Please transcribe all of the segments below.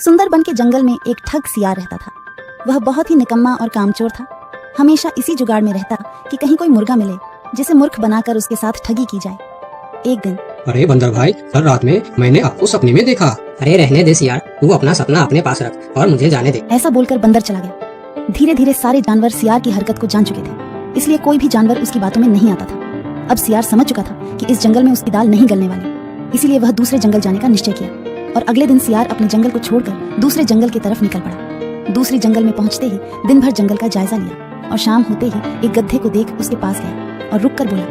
सुंदरबन के जंगल में एक ठग सियार रहता था। वह बहुत ही निकम्मा और कामचोर था। हमेशा इसी जुगाड़ में रहता कि कहीं कोई मुर्गा मिले जिसे मूर्ख बनाकर उसके साथ ठगी की जाए। एक दिन, अरे बंदर भाई, कल रात में मैंने आपको सपने में देखा। अरे रहने दे सियार, तू अपना सपना अपने पास रख और मुझे जाने दे। ऐसा बोलकर बंदर चला गया। धीरे धीरे सारे जानवर सियार की हरकत को जान चुके थे, इसलिए कोई भी जानवर उसकी बातों में नहीं आता था। अब सियार समझ चुका था कि इस जंगल में उसकी दाल नहीं गलने वाली, इसीलिए वह दूसरे जंगल जाने का निश्चय किया और अगले दिन सियार अपने जंगल को छोड़कर दूसरे जंगल की तरफ निकल पड़ा। दूसरी जंगल में पहुंचते ही दिन भर जंगल का जायजा लिया और शाम होते ही एक गधे को देख उसके पास गया और रुक कर बोला,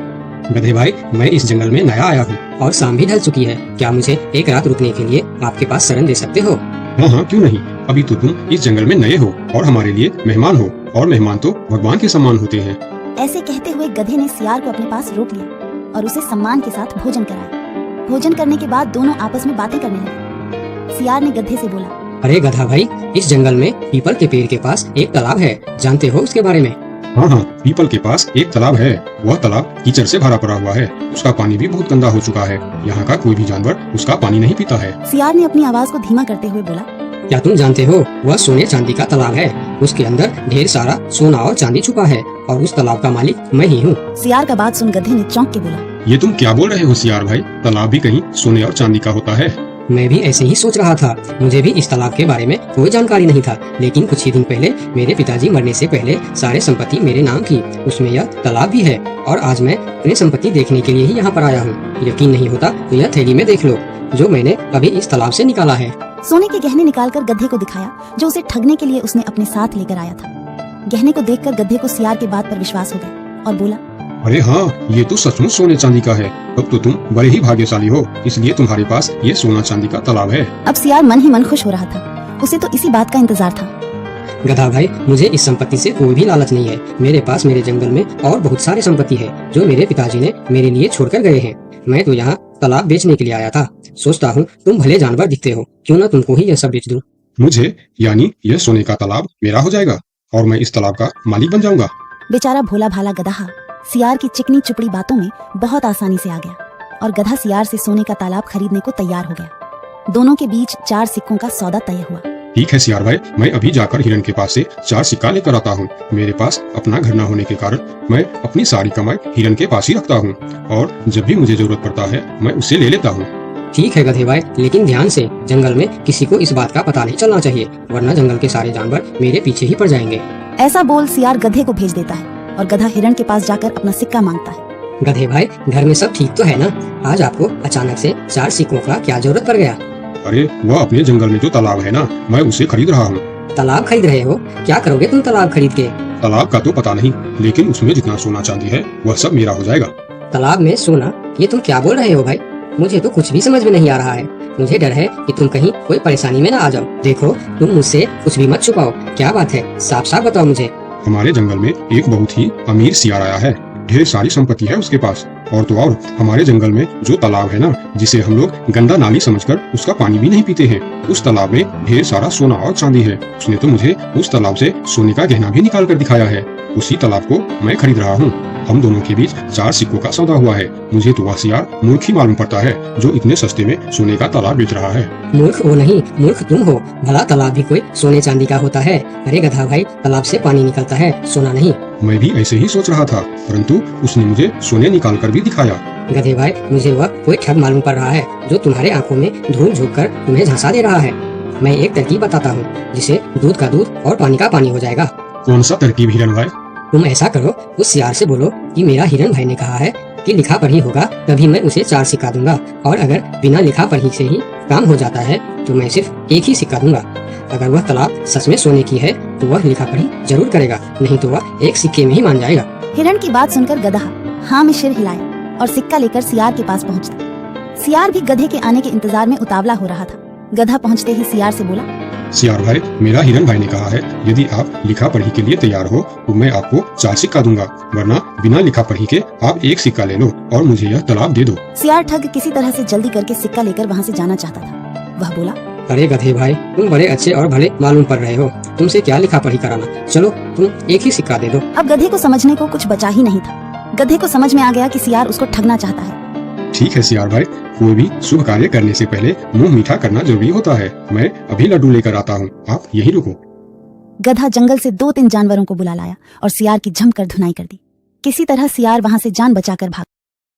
गधे भाई, मैं इस जंगल में नया आया हूँ और शाम भी ढल चुकी है। क्या मुझे एक रात रुकने के लिए आपके पास शरण दे सकते हो? हाँ हाँ, क्यों नहीं। अभी तो तुम इस जंगल में नए हो और हमारे लिए मेहमान हो, और मेहमान तो भगवान के समान होते हैं। ऐसे कहते हुए गधे ने सियार को अपने पास रोक लिया और उसे सम्मान के साथ भोजन कराया। भोजन करने के बाद दोनों आपस में बातें करने लगे। सियार ने गधे से बोला, अरे गधा भाई, इस जंगल में पीपल के पेड़ के पास एक तालाब है, जानते हो उसके बारे में? हाँ हाँ, पीपल के पास एक तालाब है। वह तालाब कीचड़ से भरा पड़ा हुआ है। उसका पानी भी बहुत गंदा हो चुका है। यहाँ का कोई भी जानवर उसका पानी नहीं पीता है। सियार ने अपनी आवाज को धीमा करते हुए बोला, क्या तुम जानते हो वह सोने चांदी का तालाब है। उसके अंदर ढेर सारा सोना और चांदी छुपा है और उस तालाब का मालिक मैं ही हूँ। सियार का बात सुन गधे ने चौंक के बोला, ये तुम क्या बोल रहे हो सियार भाई? तालाब भी कहीं सोने और चांदी का होता है? मैं भी ऐसे ही सोच रहा था। मुझे भी इस तालाब के बारे में कोई जानकारी नहीं था, लेकिन कुछ ही दिन पहले मेरे पिताजी मरने से पहले सारे संपत्ति मेरे नाम की, उसमें यह तालाब भी है। और आज मैं अपनी संपत्ति देखने के लिए ही यहाँ पर आया हूँ। यकीन नहीं होता तो यह थैली में देख लो, जो मैंने अभी इस तालाब से निकाला है। सोने के गहने निकालकर गधे को दिखाया, जो उसे ठगने के लिए उसने अपने साथ लेकर आया था। गहने को देखकर गधे को सियार के बात पर विश्वास हो गया और बोला, अरे हाँ, ये तो सचमुच सोने चांदी का है। अब तो तुम बड़े ही भाग्यशाली हो, इसलिए तुम्हारे पास ये सोना चांदी का तालाब है। अब सियार मन ही मन खुश हो रहा था। उसे तो इसी बात का इंतजार था। गधा भाई, मुझे इस संपत्ति से कोई भी लालच नहीं है। मेरे पास मेरे जंगल में और बहुत सारी संपत्ति है जो मेरे पिताजी ने मेरे लिए छोड़कर गए हैं। मैं तो यहाँ तालाब बेचने के लिए आया था। सोचता हूँ तुम भले जानवर दिखते हो, क्यों न तुमको ही यह सब बेच दूं। मुझे, यानी यह सोने का तालाब मेरा हो जाएगा और मैं इस तालाब का मालिक बन जाऊंगा। बेचारा भोला भाला गधा सियार की चिकनी चुपड़ी बातों में बहुत आसानी से आ गया और गधा सियार से सोने का तालाब खरीदने को तैयार हो गया। दोनों के बीच 4 सिक्कों का सौदा तय हुआ। ठीक है सियार भाई, मैं अभी जाकर हिरन के पास से 4 सिक्का लेकर आता हूँ। मेरे पास अपना घर न होने के कारण मैं अपनी सारी कमाई हिरन के पास ही रखता हूँ और जब भी मुझे जरूरत पड़ता है मैं उसे ले लेता हूँ। ठीक है गधे भाई, लेकिन ध्यान से, जंगल में किसी को इस बात का पता नहीं चलना चाहिए, वरना जंगल के सारे जानवर मेरे पीछे ही पड़ जाएंगे। ऐसा बोल सियार गधे को भेज देता है और गधा हिरन के पास जाकर अपना सिक्का मांगता है। गधे भाई, घर में सब ठीक तो है ना? आज आपको अचानक से 4 सिक्कों का क्या जरूरत पड़ गया? अरे वह अपने जंगल में जो तालाब है ना, मैं उसे खरीद रहा हूँ। तालाब खरीद रहे हो? क्या करोगे तुम तालाब खरीद के? तालाब का तो पता नहीं, लेकिन उसमें जितना सोना चांदी है वह सब मेरा हो जाएगा। तालाब में सोना? ये तुम क्या बोल रहे हो भाई? मुझे तो कुछ भी समझ में नहीं आ रहा है। मुझे डर है कि तुम कहीं कोई परेशानी में ना आ जाओ। देखो, तुम मुझसे कुछ भी मत छुपाओ। क्या बात है, साफ साफ बताओ मुझे। हमारे जंगल में एक बहुत ही अमीर सियार आया है। ढेर सारी संपत्ति है उसके पास, और तो और हमारे जंगल में जो तालाब है ना, जिसे हम लोग गंदा नाली समझकर उसका पानी भी नहीं पीते हैं, उस तालाब में ढेर सारा सोना और चांदी है। उसने तो मुझे उस तालाब से सोने का गहना भी निकाल कर दिखाया है। उसी तालाब को मैं खरीद रहा हूँ। हम दोनों के बीच 4 सिक्कों का सौदा हुआ है। मुझे तो वह सियार मूर्ख ही मालूम पड़ता है जो इतने सस्ते में सोने का तालाब बेच रहा है। मूर्ख वो नहीं, मूर्ख तुम हो। भला तालाब भी कोई सोने चांदी का होता है? अरे गधा भाई, तालाब से पानी निकलता है, सोना नहीं। मैं भी ऐसे ही सोच रहा था, परंतु उसने मुझे सोने निकाल कर भी दिखाया। गधे भाई, मुझे वह कोई ठग मालूम पड़ रहा है जो तुम्हारे आंखों में धूल झोंक कर तुम्हें झांसा दे रहा है। मैं एक तरकीब बताता हूँ जिसे दूध का दूध और पानी का पानी हो जाएगा। कौन सा तरकीब हिरन भाई? तुम ऐसा करो, उस सियार से बोलो कि मेरा हिरन भाई ने कहा है कि लिखा पढ़ी होगा तभी मैं उसे 4 सिक्का दूंगा, और अगर बिना लिखा पढ़ी से ही काम हो जाता है तो मैं सिर्फ 1 ही सिक्का दूंगा। अगर वह तालाब सच में सोने की है तो वह लिखा पढ़ी जरूर करेगा, नहीं तो वह 1 सिक्के में ही मान जाएगा। हिरन की बात सुनकर गधा हाँ में सिर हिलाया और सिक्का लेकर सियार के पास पहुँचता। सियार भी गधे के आने के इंतजार में उतावला हो रहा था। गधा पहुँचते ही सियार से बोला, सियार भाई, मेरा हिरन भाई ने कहा है यदि आप लिखा पढ़ी के लिए तैयार हो तो मैं आपको 4 सिक्का दूंगा, वरना बिना लिखा पढ़ी के आप 1 सिक्का ले लो और मुझे यह तालाब दे दो। सियार ठग किसी तरह से जल्दी करके सिक्का लेकर वहाँ से जाना चाहता था। वह बोला, अरे गधे भाई, तुम बड़े अच्छे और भले मालूम पड़ रहे हो, तुमसे क्या लिखा पढ़ी कराना। चलो तुम 1 ही सिक्का दे दो। अब गधे को समझने को कुछ बचा ही नहीं था। गधे को समझ में आ गया कि सियार उसको ठगना चाहता है। ठीक है सियार भाई, कोई भी शुभ कार्य करने से पहले मुंह मीठा करना जरूरी होता है। मैं अभी लड्डू लेकर आता हूँ, आप यहीं रुको। गधा जंगल से 2-3 जानवरों को बुला लाया और सियार की जमकर धुनाई कर दी। किसी तरह सियार वहां से जान बचाकर भागा।